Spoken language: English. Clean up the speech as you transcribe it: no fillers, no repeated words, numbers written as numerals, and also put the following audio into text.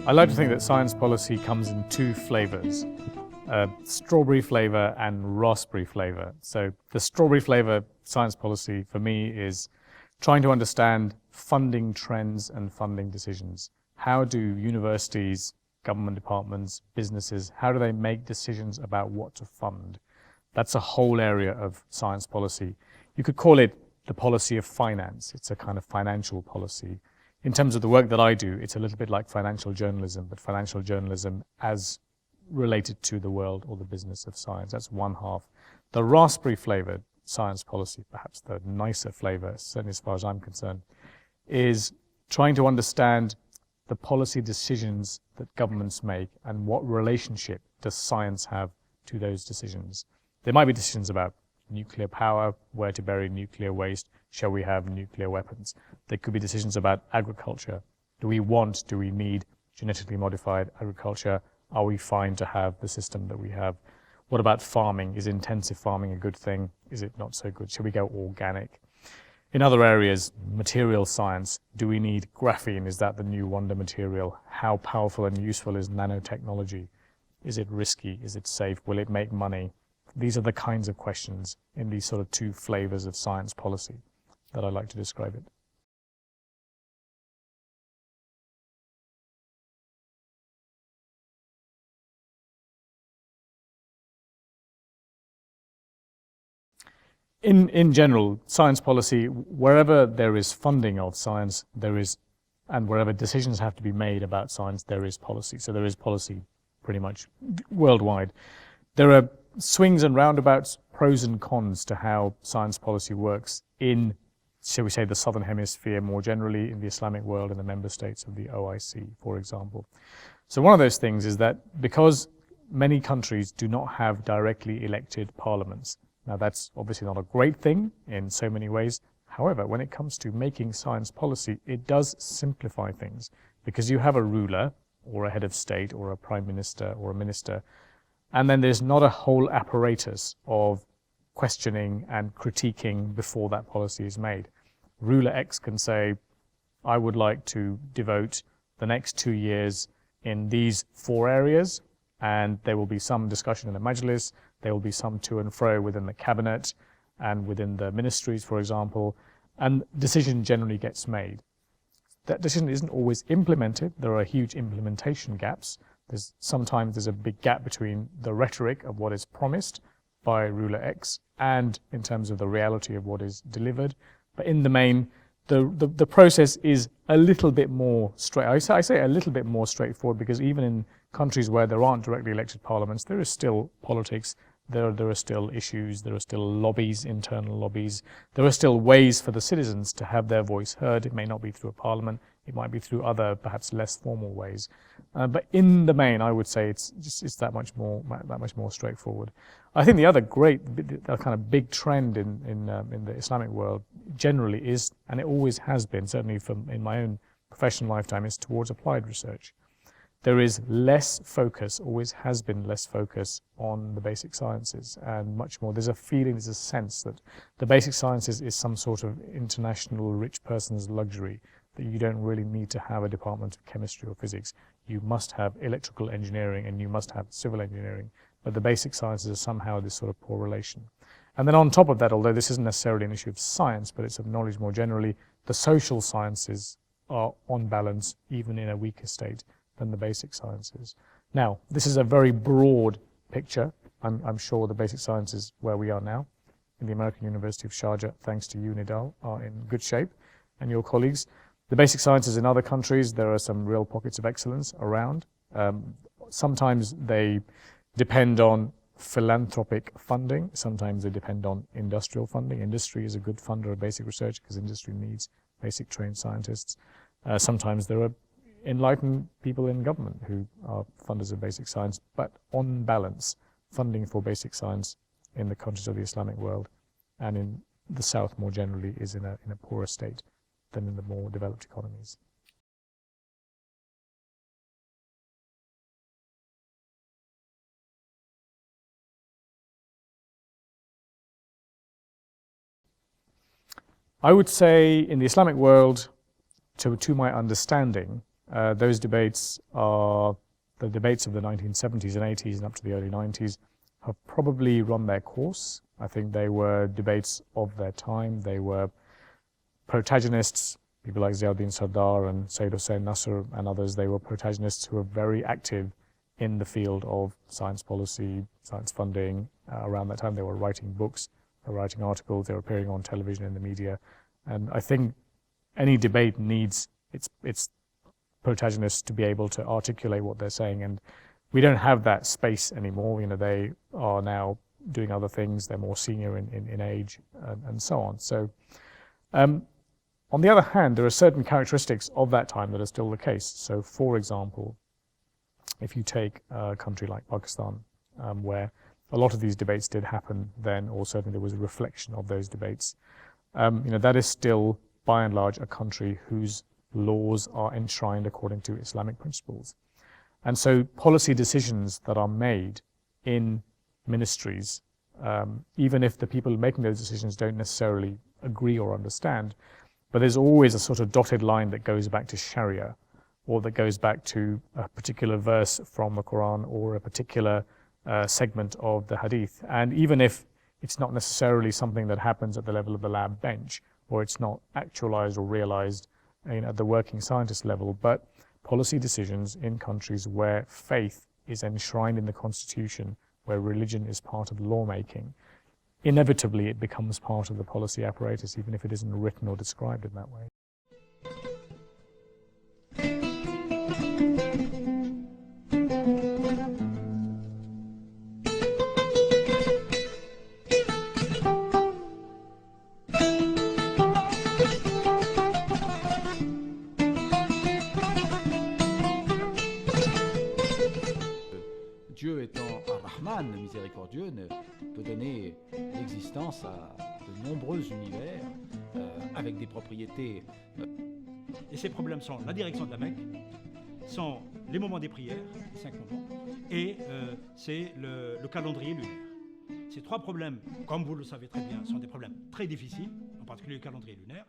I like to think that science policy comes in two flavors, strawberry flavor and raspberry flavor. So the strawberry flavor science policy for me is trying to understand funding trends and funding decisions. How do universities, government departments, businesses, how do they make decisions about what to fund? That's a whole area of science policy. You could call it the policy of finance. It's a kind of financial policy. In terms of the work that I do, it's a little bit like financial journalism, but financial journalism as related to the world or the business of science. That's one half. The raspberry flavored science policy, perhaps the nicer flavor, certainly as far as I'm concerned, is trying to understand the policy decisions that governments make and what relationship does science have to those decisions. There might be decisions about nuclear power, where to bury nuclear waste, shall we have nuclear weapons? There could be decisions about agriculture. Do we need genetically modified agriculture? Are we fine to have the system that we have? What about farming? Is intensive farming a good thing? Is it not so good? Shall we go organic? In other areas, material science, do we need graphene? Is that the new wonder material? How powerful and useful is nanotechnology? Is it risky? Is it safe? Will it make money? These are the kinds of questions in these sort of two flavors of science policy that I like to describe it. In general, science policy, wherever there is funding of science, there is, and wherever decisions have to be made about science, there is policy. So there is policy pretty much worldwide. There are swings and roundabouts, pros and cons to how science policy works in, shall we say, the Southern Hemisphere more generally, in the Islamic world and the member states of the OIC, for example. So one of those things is that because many countries do not have directly elected parliaments, now that's obviously not a great thing in so many ways. However, when it comes to making science policy, it does simplify things because you have a ruler or a head of state or a prime minister or a minister, and then there's not a whole apparatus of questioning and critiquing before that policy is made. Ruler X can say, I would like to devote the next 2 years in these 4 areas, and there will be some discussion in the Majlis, there will be some to and fro within the cabinet and within the ministries, for example, and decision generally gets made. That decision isn't always implemented. There are huge implementation gaps. Sometimes there's a big gap between the rhetoric of what is promised by ruler X and in terms of the reality of what is delivered. But in the main, the process is a little bit more straight. I say a little bit more straightforward because even in countries where there aren't directly elected parliaments, there is still politics. There are still issues, there are still lobbies, internal lobbies. There are still ways for the citizens to have their voice heard. It may not be through a parliament, it might be through other, perhaps less formal ways. But in the main, I would say it's that much more straightforward. I think the other great, kind of big trend in the Islamic world generally is, and it always has been, certainly in my own professional lifetime, is towards applied research. There is less focus, always has been less focus on the basic sciences and much more. There's a feeling, there's a sense that the basic sciences is some sort of international rich person's luxury, that you don't really need to have a department of chemistry or physics. You must have electrical engineering and you must have civil engineering, but the basic sciences are somehow this sort of poor relation. And then on top of that, although this isn't necessarily an issue of science, but it's of knowledge more generally, the social sciences are on balance even in a weaker state than the basic sciences. Now, this is a very broad picture. I'm sure the basic sciences where we are now in the American University of Sharjah, thanks to you, Nidal, are in good shape, and your colleagues. The basic sciences in other countries, there are some real pockets of excellence around. Sometimes they depend on philanthropic funding. Sometimes they depend on industrial funding. Industry is a good funder of basic research because industry needs basic trained scientists. Sometimes there are enlightened people in government who are funders of basic science, but on balance, funding for basic science in the countries of the Islamic world and in the South more generally is in a poorer state than in the more developed economies. I would say in the Islamic world, to my understanding, those debates are the debates of the 1970s and 80s and up to the early 90s have probably run their course. I think they were debates of their time. They were protagonists, people like Ziauddin Sardar and Sayyid Hossein Nasr and others. They were protagonists who were very active in the field of science policy, science funding. Around that time, they were writing books, they were writing articles, they were appearing on television in the media. And I think any debate needs its protagonists to be able to articulate what they're saying. And we don't have that space anymore. You know, they are now doing other things. They're more senior in age and so on. So on the other hand, there are certain characteristics of that time that are still the case. So for example, if you take a country like Pakistan, where a lot of these debates did happen then, or certainly there was a reflection of those debates, that is still by and large a country whose laws are enshrined according to Islamic principles. And so policy decisions that are made in ministries, even if the people making those decisions don't necessarily agree or understand, but there's always a sort of dotted line that goes back to Sharia, or that goes back to a particular verse from the Quran or a particular segment of the Hadith. And even if it's not necessarily something that happens at the level of the lab bench, or it's not actualized or realized at the working scientist level, but policy decisions in countries where faith is enshrined in the constitution, where religion is part of lawmaking, inevitably it becomes part of the policy apparatus, even if it isn't written or described in that way. Dieu étant un Rahman, miséricordieux, peut donner l'existence à de nombreux univers avec des propriétés. Et ces problèmes sont la direction de la Mecque, sont les moments des prières, les 5 moments, et c'est le calendrier lunaire. Ces 3 problèmes, comme vous le savez très bien, sont des problèmes très difficiles, en particulier le calendrier lunaire.